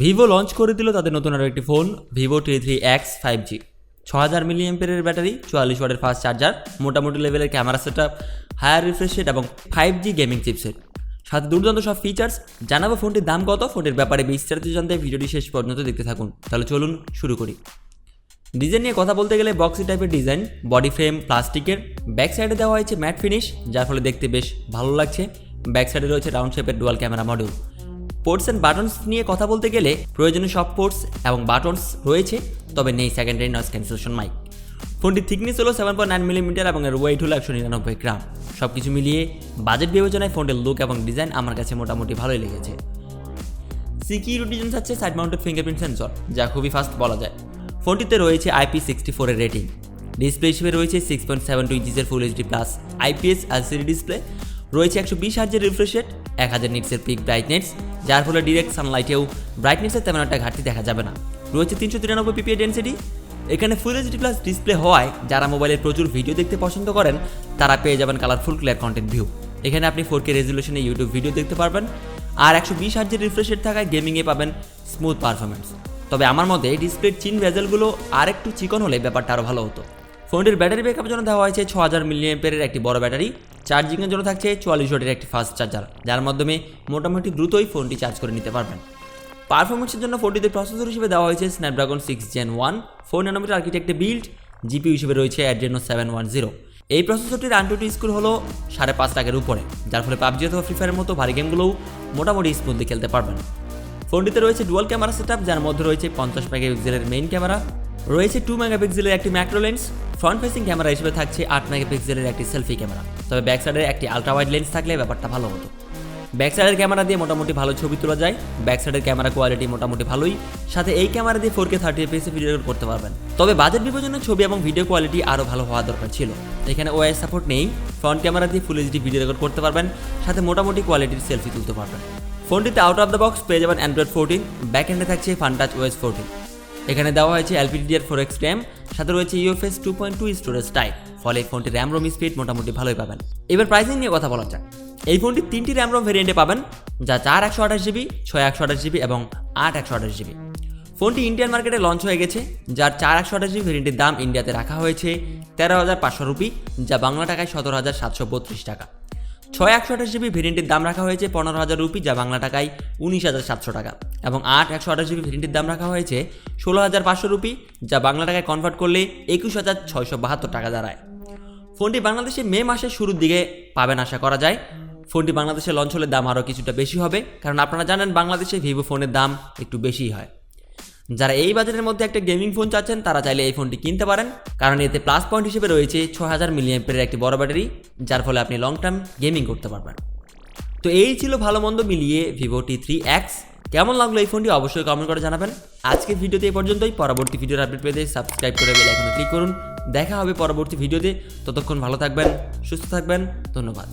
Vivo launch করে দিল তাদের নতুন আরও একটি phone Vivo T3x 5G 6000 mAh battery 44 ওয়াটের ফাস্ট চার্জার মোটামুটি লেভেলের camera setup higher refresh rate এবং 5G গেমিং চিপসেট সাথে দুর্দান্ত সব ফিচার্স জানাবো ফোনটির দাম কত ফোনটির ব্যাপারে বিস্তারিত জানতে ভিডিওটি শেষ পর্যন্ত দেখতে থাকুন। তাহলে চলুন শুরু করি। ডিজাইন নিয়ে কথা বলতে গেলে বক্সি টাইপের ডিজাইন, বডি ফ্রেম প্লাস্টিকের, ব্যাক সাইডে দেওয়া হয়েছে ম্যাট ফিনিশ যার ফলে দেখতে বেশ ভালো লাগছে। ব্যাক সাইডে রয়েছে রাউন্ড শেপের dual camera module. Ports and buttons নিয়ে কথা বলতে গেলে প্রয়োজনীয় সব পোর্টস এবং বাটনস রয়েছে, তবে নেই সেকেন্ডারি নয়েজ ক্যান্সেলেশন মাইক। ফোনটির থিকনেস হলো 7.9 মিলিমিটার এবং এর ওয়েট হলো 199 গ্রাম। সব কিছু মিলিয়ে বাজেট বিবেচনায় ফোনটির লুক এবং ডিজাইন আমার কাছে মোটামুটি ভালোই লেগেছে। সিকিউরিটি জোন আছে সাইড মাউন্টেড ফিঙ্গারপ্রিন্ট সেন্সর, যা খুবই ফাস্ট বলা যায়। ফোনটিতে রয়েছে IP64 এর রেটিং। ডিসপ্লে হিসেবে রয়েছে 6.72 ইঞ্চিসের full HD plus IPS LCD display. রয়েছে 120 হার্জের রিফ্রেশ রেট, 1000 নিটসের পিক ব্রাইটনেস, যার ফলে ডিরেক্ট সানলাইটেও ব্রাইটনেসের তেমন একটা ঘাটতি দেখা যাবে না। রয়েছে 393 ppi ডেন্সিটি। এখানে ফুল এইচডি প্লাস ডিসপ্লে হওয়ায় যারা মোবাইলে প্রচুর ভিডিও দেখতে পছন্দ করেন তারা পেয়ে যাবেন কালারফুল ক্লিয়ার কন্টেন্ট ভিউ। এখানে আপনি 4K রেজলিউশনে ইউটিউব ভিডিও দেখতে পারবেন, আর 120 হার্জের রিফ্রেশ রেট থাকায় গেমিংয়ে পাবেন স্মুথ পারফরমেন্স। তবে আমার মতে ডিসপ্লের চিন ভেজেলগুলো আর একটু চিকন হলে ব্যাপারটা আরও ভালো হতো। ফোনটির ব্যাটারি ব্যাকআপের জন্য দেওয়া হয়েছে 6000 mAh একটি বড় ব্যাটারি। চার্জিংয়ের জন্য থাকছে 44 ওয়াটের একটি ফাস্ট চার্জার, যার মাধ্যমে মোটামুটি দ্রুতই ফোনটি চার্জ করে নিতে পারবেন। পারফরমেন্সের জন্য ফোনটিতে প্রসেসর হিসেবে দেওয়া হয়েছে স্ন্যাপড্রাগন 6 Gen 1 4 nm আর্কিটেক্টে বিল্ড। জিপিইউ হিসেবে রয়েছে Adreno 710। এই প্রসেসরটির AnTuTu স্কোর হলো 5.5 লাখের উপরে, যার ফলে পাবজি অথবা ফ্রি ফায়ারের মতো ভারী গেমগুলোও মোটামুটি স্মুথলি খেলতে পারবেন। ফোনটিতে রয়েছে ডুয়াল ক্যামেরা সেটআপ, যার মধ্যে রয়েছে 50 মেগাপিক্সেলের মেইন ক্যামেরা, রয়েছে 2 মেগাপিক্সেলের একটি macro lens, front facing camera হিসেবে থাকছে 8 মেগাপিক্সেলের একটি সেলফি ক্যামেরা। তবে ব্যাক সাইডের একটি আলট্রা ওয়াইড লেন্স থাকলে ব্যাপারটা ভালো হতো। ব্যাক সাইডের ক্যামেরা দিয়ে মোটামুটি ভালো ছবি তোলা যায়। ব্যাক সাইডের ক্যামেরা কোয়ালিটি মোটামুটি ভালোই, সাথে এই ক্যামেরা দিয়ে 4K 30fps ভিডিও রেকর্ড করতে পারবেন। তবে বাজেট বিবেচনায় ছবি এবং ভিডিও কোয়ালিটি আরও ভালো হওয়া দরকার ছিল। এখানে OIS সাপোর্ট নেই। ফ্রন্ট ক্যামেরা দিয়ে ফুল এইচডি ভিডিও রেকর্ড করতে পারবেন, সাথে মোটামুটি কোয়ালিটির সেলফি তুলতে পারবেন। ফোনটিতে আউট অফ দ্য বক্স পেয়ে যাবেন Android 14, ব্যাক এন্ডে থাকছে ফানটাচ OS 14। এখানে দেওয়া হয়েছে LPDDR4X RAM, সাথে রয়েছে UFS 2.2 স্টোরেজ টাইপ, ফলে ফোনটির র্যাম রোম স্পিড মোটামুটি ভালোই পাবেন। এবার প্রাইসিং নিয়ে কথা বলা যাক। এই ফোনটি 3টি র্যাম রোম ভেরিয়েন্টে পাবেন, যা 4 128GB, 6 128GB এবং 8 128GB। ফোনটি ইন্ডিয়ান মার্কেটে লঞ্চ হয়ে গেছে, যার 4 128GB ভেরিয়েন্টের দাম ইন্ডিয়াতে রাখা হয়েছে 13,500 রুপি, যা বাংলা টাকায় 17,732 টাকা। 6 128GB ভেরিয়েন্টের দাম রাখা হয়েছে 15,000 রুপি, যা বাংলা টাকায় 19,700 টাকা, এবং 8 128GB ভেরিয়েন্টের দাম রাখা হয়েছে 16,500 রুপি, যা বাংলা টাকায় কনভার্ট করলে 21,672 টাকা দাঁড়ায়। ফোনটি বাংলাদেশে মে মাসের শুরুর দিকে পাবেন আশা করা যায়। ফোনটি বাংলাদেশে লঞ্চ হলে দাম আরও কিছুটা বেশি হবে, কারণ আপনারা জানেন বাংলাদেশে ভিভো ফোনের দাম একটু বেশিই হয়। যারা এই বাজেটের মধ্যে একটা গেমিং ফোন চাচ্ছেন তারা চাইলে এই ফোনটি কিনতে পারেন, কারণ এতে প্লাস পয়েন্ট হিসেবে রয়েছে 6000 mAh একটি বড় ব্যাটারি, যার ফলে আপনি লং টার্ম গেমিং করতে পারবেন। তো এই ছিল ভালো মন্দ মিলিয়ে ভিভো T3x। কেমন লাগলো এই ফোনটি অবশ্যই কমেন্ট করে জানাবেন। আজকের ভিডিওতে এই পর্যন্তই। পরবর্তী ভিডিওর আপডেট পেতে সাবস্ক্রাইব করে বেল আইকনে ক্লিক করুন। দেখা হবে পরবর্তী ভিডিওতে। ততক্ষণ ভালো থাকবেন, সুস্থ থাকবেন। ধন্যবাদ।